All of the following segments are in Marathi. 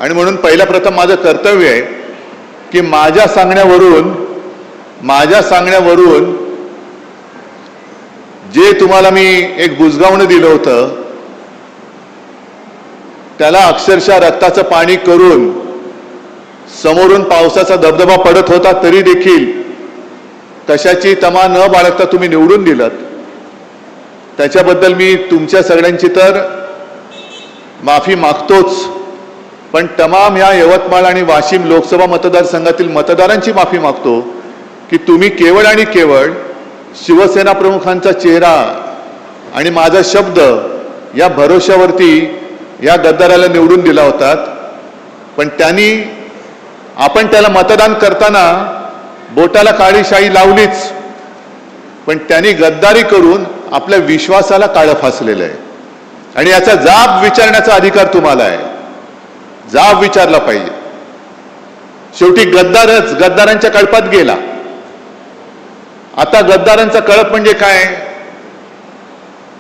आणि म्हणून पहिल्या प्रथम माझं कर्तव्य आहे की माझ्या सांगण्यावरून जे तुम्हाला मी एक बुजगावणं दिलं होतं त्याला अक्षरशः रक्ताचं पाणी करून समोरून पावसाचा धबधबा पडत होता तरी देखील कशाची तमा न बाळगता तुम्ही निवडून दिलात. त्याच्याबद्दल मी तुमच्या सगळ्यांची तर माफी मागतोच, पण तमाम या यवतमाळ आणि वाशिम लोकसभा मतदारसंघातील मतदारांची माफी मागतो की तुम्ही केवळ आणि केवळ शिवसेना प्रमुखांचा चेहरा आणि माझा शब्द या भरोश्यावरती या गद्दाराला निवडून दिला होतात. पण आपण त्याला मतदान करताना बोटाला काळी शाई लावलीच, पण त्यांनी गद्दारी करून आपल्या विश्वासाला काळं फासलेलं आहे. आणि याचा जाब विचारण्याचा अधिकार तुम्हाला आहे. जाब विचारला पाहिजे. शेवटी गद्दारांच्या कळपात गेला. आता गद्दारांचा कळप म्हणजे काय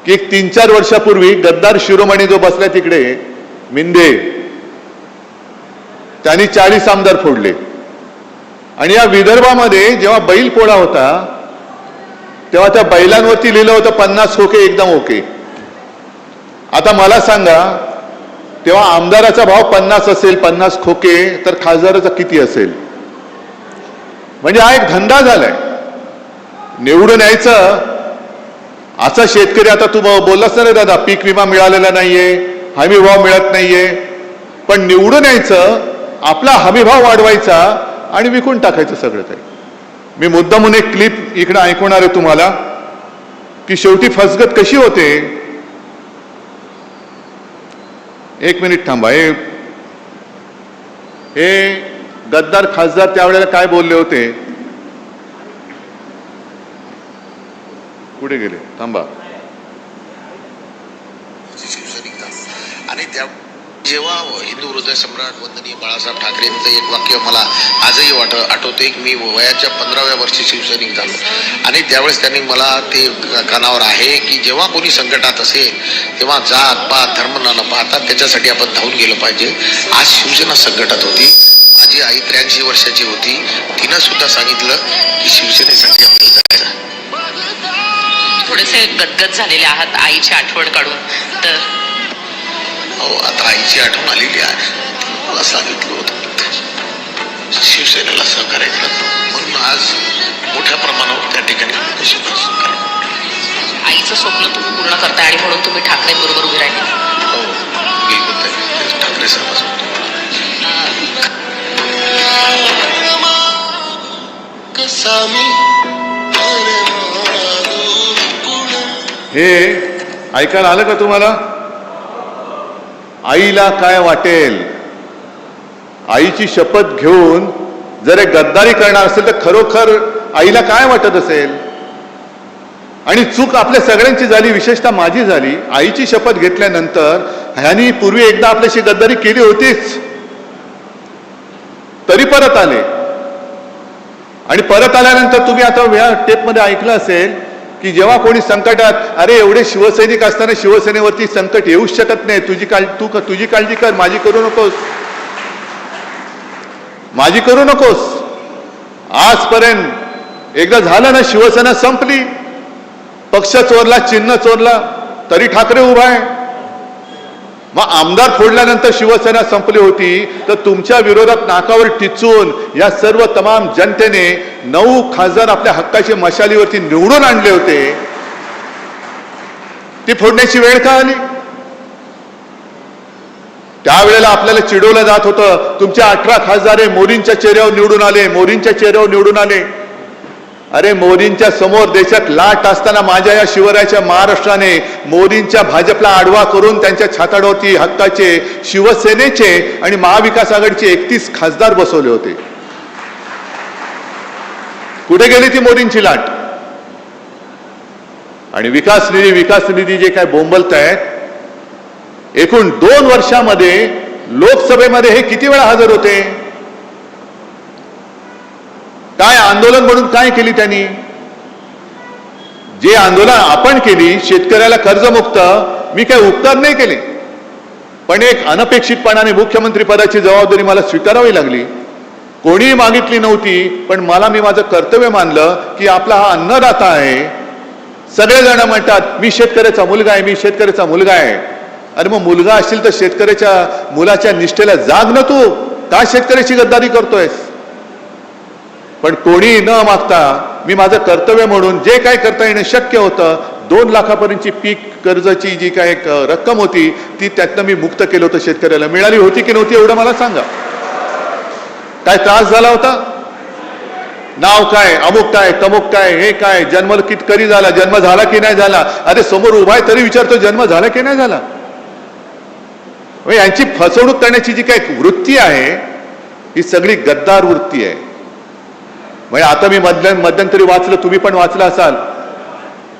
की 3-4 वर्षापूर्वी गद्दार शिरोमणी जो बसला तिकडे मिंदे, त्यांनी 40 आमदार फोडले. आणि या विदर्भामध्ये जेव्हा बैल पोळा होता तेव्हा त्या बैलांवरती लिहिलं होतं 50 खोके एकदम ओके. आता मला सांगा, तेव्हा आमदाराचा भाव 50 असेल, 50 खोके, तर खासदाराचा किती असेल? म्हणजे हा एक धंदा झालाय. निवडून यायचं असा शेतकरी, आता तू बोललास ना रे दादा, पीक विमा मिळालेला नाहीये, हमी भाव मिळत नाहीये, पण निवडून यायचं, आपला हमी भाव वाढवायचा आणि विकून टाकायचं सगळं काही. मी मुद्दामून एक क्लिप इकडे ऐकवणार आहे तुम्हाला की शेवटी फसगत कशी होते. 1 मिनिट थांबा. हे गद्दार खासदार त्यावेळेला काय बोलले होते, कुठे गेले, थांबा. आणि त्या जेव्हा हिंदू हृदय सम्राट वंदनीय बाळासाहेब ठाकरेंचं एक वाक्य मला आजही आठवते की मी वयाच्या 15व्या वर्षी शिवसैनिक झालो आणि त्यावेळेस त्यांनी मला ते कानावर आहे की जेव्हा कोणी संकटात असेल तेव्हा जात पात धर्म न पाहता त्याच्यासाठी आपण धावून गेलं पाहिजे. आज शिवसेना संकटात होती. माझी आई 83 वर्षाची होती. तिनं सुद्धा सांगितलं की शिवसेनेसाठी आपल्याला जायचं. थोडेसे गदगद झालेले आहात आईची आठवण काढून, तर आता आईची आठवण आलेली आहे. मला सांगितलं होतं शिवसेनेला सहकार्य करत, म्हणून आज मोठ्या प्रमाणावर त्या ठिकाणी आईचं स्वप्न तुम्ही पूर्ण करताय आणि म्हणून तुम्ही ठाकरे बरोबर उभे राहिले. हो, बिलकुल ठाकरे साहेब. हे ऐकायला आलं का तुम्हाला? आईला काय वाटेल? आईची शपथ घेऊन जर गद्दारी करणार असेल तर खरोखर आईला काय वाटत असेल? आणि चूक आपल्या सगळ्यांची झाली, विशेषतः माझी झाली. आईची शपथ घेतल्यानंतर ह्यांनी पूर्वी एकदा आपल्याशी गद्दारी केली होतीच, तरी परत आले. आणि परत आल्यानंतर तुम्ही आता या टेपमध्ये ऐकलं असेल की जेव्हा कोणी संकटात, अरे एवढे शिवसैनिक असताना शिवसेनेवरती संकट येऊच शकत नाही, तुझी काळजी कर, माझी करू नकोस. आजपर्यंत एकदा झालं ना, शिवसेना संपली, पक्ष चोरला, चिन्ह चोरला, तरी ठाकरे उभा आहे. मग आमदार फोडल्यानंतर शिवसेना संपली होती, तर तुमच्या विरोधात नाकावर टिचून या सर्व तमाम जनतेने 9 खासदार आपल्या हक्काची मशालीवरती निवडून आणले होते. ती फोडण्याची वेळ का आली? त्यावेळेला आपल्याला चिडवलं जात होतं, तुमचे 18 खासदार मोदींच्या चेहऱ्यावर निवडून आले. अरे मोदींच्या समोर देशात लाट असताना माझ्या या शिवरायाच्या महाराष्ट्राने मोदींच्या भाजपला आडवा करून त्यांच्या छाताडावरती हक्काचे शिवसेनेचे आणि महाविकास आघाडीचे 31 खासदार बसवले होते. कुठे गेली ती मोदींची लाट? आणि विकास निधी जे काय बोंबलतायत, एकूण 2 वर्षामध्ये लोकसभेमध्ये हे किती वेळा हजर होते? काय आंदोलन म्हणून काय केली त्यांनी? जे आंदोलन आपण केली, शेतकऱ्याला कर्जमुक्त, मी काय उपकार नाही केले. पण एक अनपेक्षितपणाने मुख्यमंत्री पदाची जबाबदारी मला स्वीकारावी लागली. कोणीही मागितली नव्हती, पण मी माझं कर्तव्य मानलं की आपला हा अन्नदाता आहे. सगळेजण म्हणतात मी शेतकऱ्याचा मुलगा आहे, मी शेतकऱ्याचा मुलगा आहे. अरे मग मुलगा असशील तर शेतकऱ्याच्या मुलाच्या निष्ठेला जाग न तू, का शेतकऱ्याची गद्दारी करतोयस? पण कोणी न मागता मी माझं कर्तव्य म्हणून जे काय करता येणं शक्य होतं, 2 लाखापर्यंतची पीक कर्जाची जी काय एक रक्कम होती ती त्यातनं मी मुक्त केलं होतं. शेतकऱ्याला मिळाली होती की नव्हती एवढं मला सांगा. काय त्रास झाला होता? नाव काय, अमुक काय, तमुक काय, हे काय, जन्म कधी झाला, जन्म झाला की नाही झाला? अरे समोर उभा आहे तरी विचारतो जन्म झाला की नाही झाला? यांची फसवणूक करण्याची जी काही वृत्ती आहे ही सगळी गद्दार वृत्ती आहे. म्हणजे आता मी मध्यंतरी वाचलं, तुम्ही पण वाचलं असाल,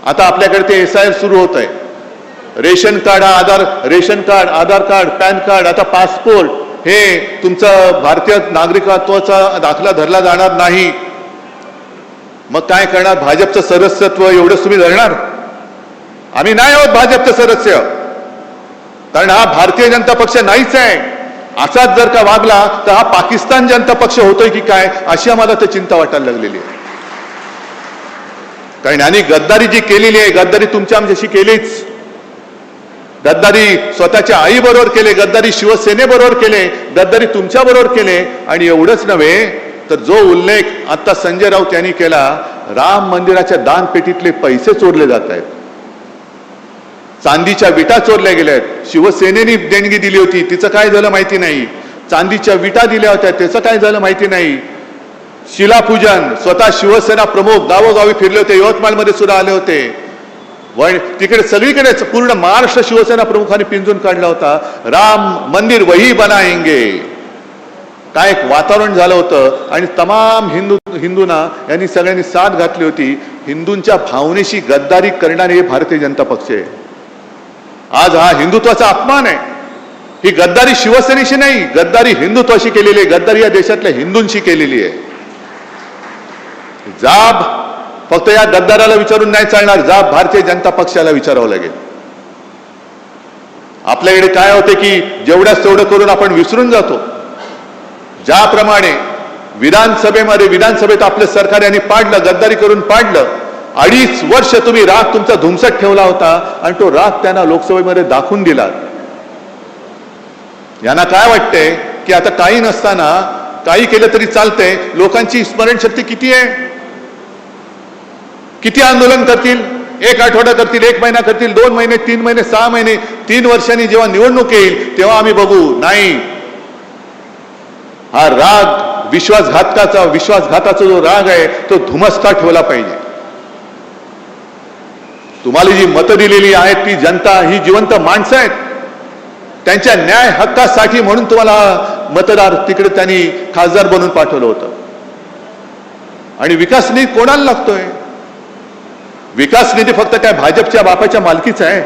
आता आपल्याकडे ते SIR सुरू होत आहे. रेशन कार्ड, आधार कार्ड, पॅन कार्ड, आता पासपोर्ट, हे तुमचं भारतीय नागरिकत्वाचा दाखला धरला जाणार नाही. मग काय करणार? भाजपचं सदस्यत्व एवढंच तुम्ही धरणार? आम्ही नाही आहोत भाजपचं सदस्य, कारण हा भारतीय जनता पक्ष नाहीच आहे. असाच जर का वागला तर हा पाकिस्तान जनता पक्ष होतोय की काय, अशी आम्हाला तर चिंता वाटायला लागलेली आहे. कारण यांनी गद्दारी जी केलेली आहे, गद्दारी तुमच्या आमच्याशी केलीच. गद्दारी स्वतःच्या आई बरोबर केले, गद्दारी शिवसेनेबरोबर केले, गद्दारी तुमच्या बरोबर केले. आणि एवढंच नव्हे तर जो उल्लेख आता संजय राऊत यांनी केला, राम मंदिराच्या दानपेटीतले पैसे चोरले जात आहेत, चांदीच्या विटा चोरल्या गेल्या आहेत. शिवसेनेने देणगी दिली होती, तिचं काय झालं माहिती नाही. चांदीच्या विटा दिल्या होत्या, त्याचं काय झालं माहिती नाही. शिलापूजन, स्वतः शिवसेना प्रमुख गावोगावी फिरले होते, यवतमाळमध्ये सुद्धा आले होते. तिकडे सगळीकडे पूर्ण महाराष्ट्र शिवसेना प्रमुखांनी पिंजून काढला होता. राम मंदिर वही बनाएंगे, काय एक वातावरण झालं होतं. आणि तमाम हिंदूंना यांनी सगळ्यांनी साथ घातली होती. हिंदूंच्या भावनेशी गद्दारी करणारे हे भारतीय जनता पक्ष आहे. आज हा हिंदुत्वाचा अपमान आहे. ही गद्दारी शिवसेनेशी नाही, गद्दारी हिंदुत्वाशी केलेली आहे, गद्दारी या देशातल्या हिंदूंशी केलेली आहे. जाब फक्त या गद्दाराला विचारून नाही चालणार, जाब भारतीय जनता पक्षाला विचारावं लागेल. आपल्याकडे काय होते की जेवढ्याच तेवढं करून आपण विसरून जातो. ज्याप्रमाणे विधानसभेत आपलं सरकार यांनी पाडलं, गद्दारी करून पाडलं. 2.5 वर्ष तुम्ही राग तुमचा धुमसट ठेवला होता आणि तो राग त्यांना लोकसभेमध्ये दाखवून दिला. यांना काय वाटतंय की आता काही नसताना काही केलं तरी चालतंय. लोकांची स्मरणशक्ती किती आहे? किती आंदोलन करतील? 1 आठवडा करतील, 1 महिना करतील, 2 महिने, 3 महिने, 6 महिने, 3 वर्षांनी जेव्हा निवडणूक येईल तेव्हा आम्ही बघू. नाही, हा राग विश्वासघाताचा जो राग आहे तो धुमसता ठेवला पाहिजे. तुम्हाला जी मतं दिलेली आहेत ती जनता, ही जिवंत माणसं आहेत. त्यांच्या न्याय हक्कासाठी म्हणून तुम्हाला मतदार तिकडे त्यांनी खासदार बनवून पाठवलं होतं. आणि विकास निधी कोणाला लागतोय? विकास निधी फक्त काय भाजपच्या बापाच्या मालकीचा आहे?